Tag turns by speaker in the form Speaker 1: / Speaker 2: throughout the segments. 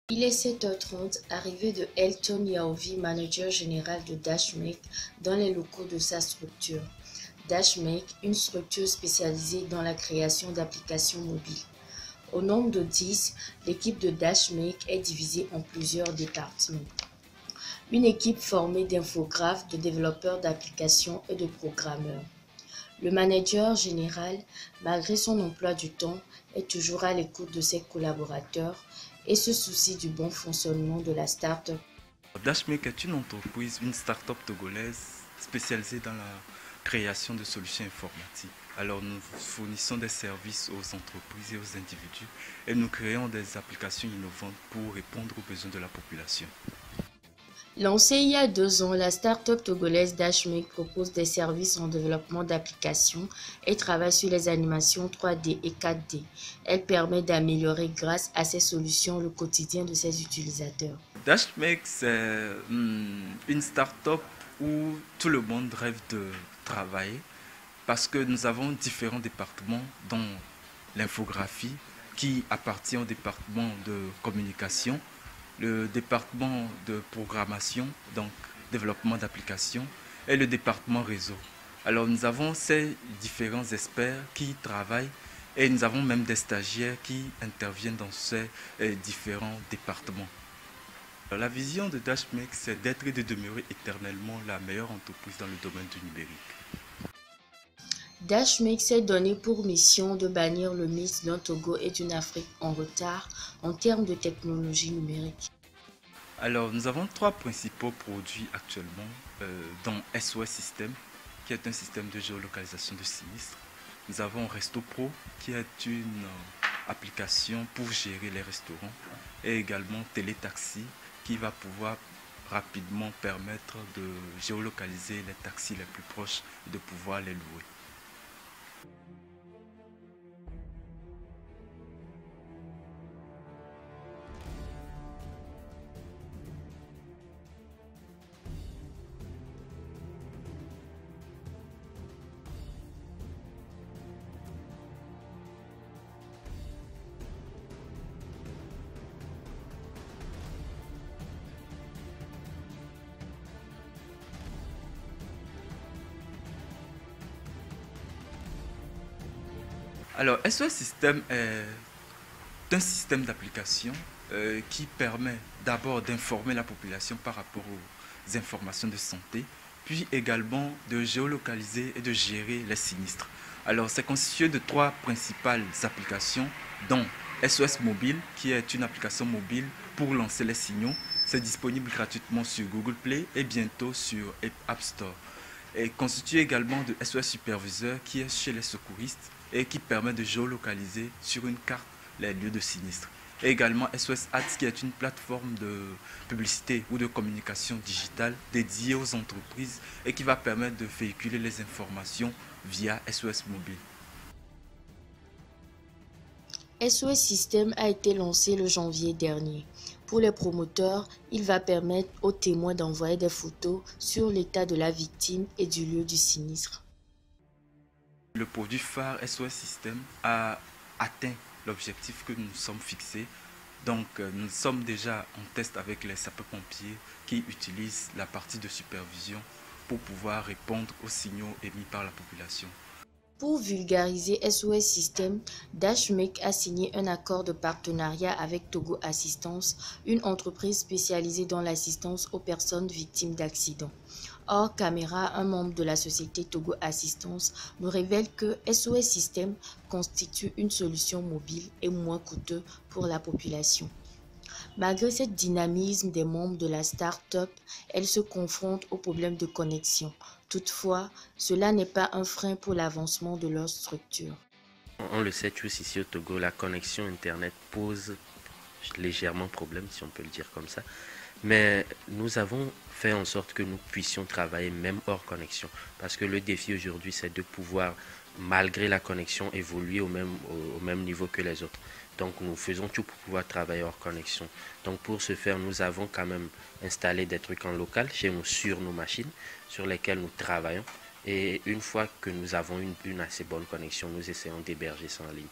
Speaker 1: Il est 7h30, arrivée de Elton Yaovi, manager général de Dashmake, dans les locaux de sa structure. Dashmake, une structure spécialisée dans la création d'applications mobiles. Au nombre de 10, l'équipe de Dashmake est divisée en plusieurs départements. Une équipe formée d'infographes, de développeurs d'applications et de programmeurs. Le manager général, malgré son emploi du temps, est toujours à l'écoute de ses collaborateurs et se soucie du bon fonctionnement de la start-up.
Speaker 2: Dashmake est une entreprise, une start-up togolaise spécialisée dans la création de solutions informatiques. Alors nous fournissons des services aux entreprises et aux individus et nous créons des applications innovantes pour répondre aux besoins de la population.
Speaker 1: Lancée il y a 2 ans, la start-up togolaise Dashmake propose des services en développement d'applications et travaille sur les animations 3D et 4D. Elle permet d'améliorer grâce à ces solutions le quotidien de ses utilisateurs.
Speaker 2: Dashmake, c'est une start-up où tout le monde rêve de travailler parce que nous avons différents départements dont l'infographie qui appartient au département de communication, le département de programmation, donc développement d'applications, et le département réseau. Alors nous avons ces différents experts qui travaillent et nous avons même des stagiaires qui interviennent dans ces différents départements. Alors, la vision de Dashmake, c'est d'être et de demeurer éternellement la meilleure entreprise dans le domaine du numérique.
Speaker 1: Dashmake s'est donné pour mission de bannir le mythe d'un Togo et d'une Afrique en retard en termes de technologie numérique.
Speaker 2: Alors, nous avons 3 principaux produits actuellement, dont SOS System, qui est un système de géolocalisation de sinistres. Nous avons Resto Pro, qui est une application pour gérer les restaurants, et également Télétaxi, qui va pouvoir rapidement permettre de géolocaliser les taxis les plus proches et de pouvoir les louer. Alors, SOS System est un système d'application qui permet d'abord d'informer la population par rapport aux informations de santé, puis également de géolocaliser et de gérer les sinistres. Alors, c'est constitué de 3 principales applications, dont SOS Mobile, qui est une application mobile pour lancer les signaux. C'est disponible gratuitement sur Google Play et bientôt sur App Store. Et constitué également de SOS Superviseur, qui est chez les secouristes et qui permet de géolocaliser sur une carte les lieux de sinistre. Et également SOS Ads, qui est une plateforme de publicité ou de communication digitale dédiée aux entreprises et qui va permettre de véhiculer les informations via SOS Mobile.
Speaker 1: SOS System a été lancé le janvier dernier. Pour les promoteurs, il va permettre aux témoins d'envoyer des photos sur l'état de la victime et du lieu du sinistre.
Speaker 2: Le produit phare SOS System a atteint l'objectif que nous sommes fixés. Donc nous sommes déjà en test avec les sapeurs-pompiers qui utilisent la partie de supervision pour pouvoir répondre aux signaux émis par la population.
Speaker 1: Pour vulgariser SOS System, Dashmake a signé un accord de partenariat avec Togo Assistance, une entreprise spécialisée dans l'assistance aux personnes victimes d'accidents. Hors caméra, un membre de la société Togo Assistance nous révèle que SOS System constitue une solution mobile et moins coûteuse pour la population. Malgré ce dynamisme des membres de la start-up, elle se confronte aux problèmes de connexion. Toutefois, cela n'est pas un frein pour l'avancement de leur structure.
Speaker 3: On le sait tous ici au Togo, la connexion Internet pose légèrement problème, si on peut le dire comme ça. Mais nous avons fait en sorte que nous puissions travailler même hors connexion. Parce que le défi aujourd'hui, c'est de pouvoir, malgré la connexion, évoluer au même niveau que les autres. Donc nous faisons tout pour pouvoir travailler hors connexion. Donc pour ce faire, nous avons quand même installé des trucs en local chez nous sur nos machines sur lesquelles nous travaillons. Et une fois que nous avons une assez bonne connexion, nous essayons d'héberger ça en ligne.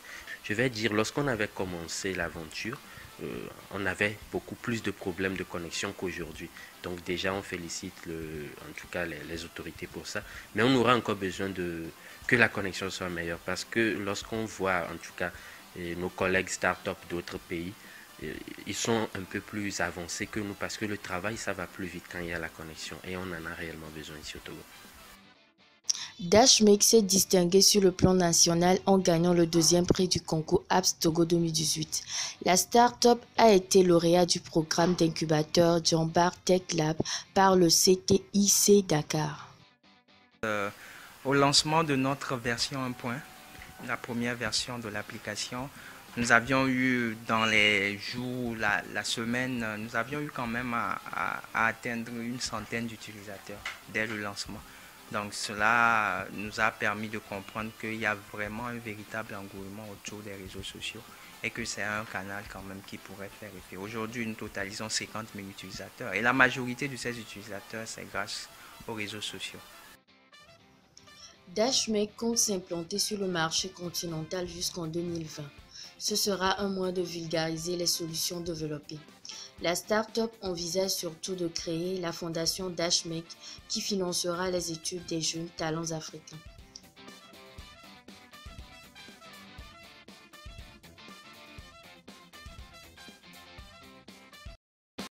Speaker 3: Je vais dire, lorsqu'on avait commencé l'aventure, on avait beaucoup plus de problèmes de connexion qu'aujourd'hui. Donc déjà, on félicite en tout cas les autorités pour ça. Mais on aura encore besoin que la connexion soit meilleure parce que lorsqu'on voit en tout cas nos collègues start-up d'autres pays, ils sont un peu plus avancés que nous parce que le travail, ça va plus vite quand il y a la connexion et on en a réellement besoin ici au Togo.
Speaker 1: Dashmake s'est distingué sur le plan national en gagnant le deuxième prix du concours Apps Togo 2018. La start-up a été lauréate du programme d'incubateur Jambar Tech Lab par le CTIC Dakar.
Speaker 4: Au lancement de notre version 1.0, la première version de l'application, nous avions eu dans les jours, la semaine, nous avions eu quand même à atteindre une centaine d'utilisateurs dès le lancement. Donc cela nous a permis de comprendre qu'il y a vraiment un véritable engouement autour des réseaux sociaux et que c'est un canal quand même qui pourrait faire effet. Aujourd'hui, nous totalisons 50 000 utilisateurs et la majorité de ces utilisateurs, c'est grâce aux réseaux sociaux.
Speaker 1: Dashmake compte s'implanter sur le marché continental jusqu'en 2020. Ce sera un moyen de vulgariser les solutions développées. La start-up envisage surtout de créer la fondation Dashmake qui financera les études des jeunes talents africains.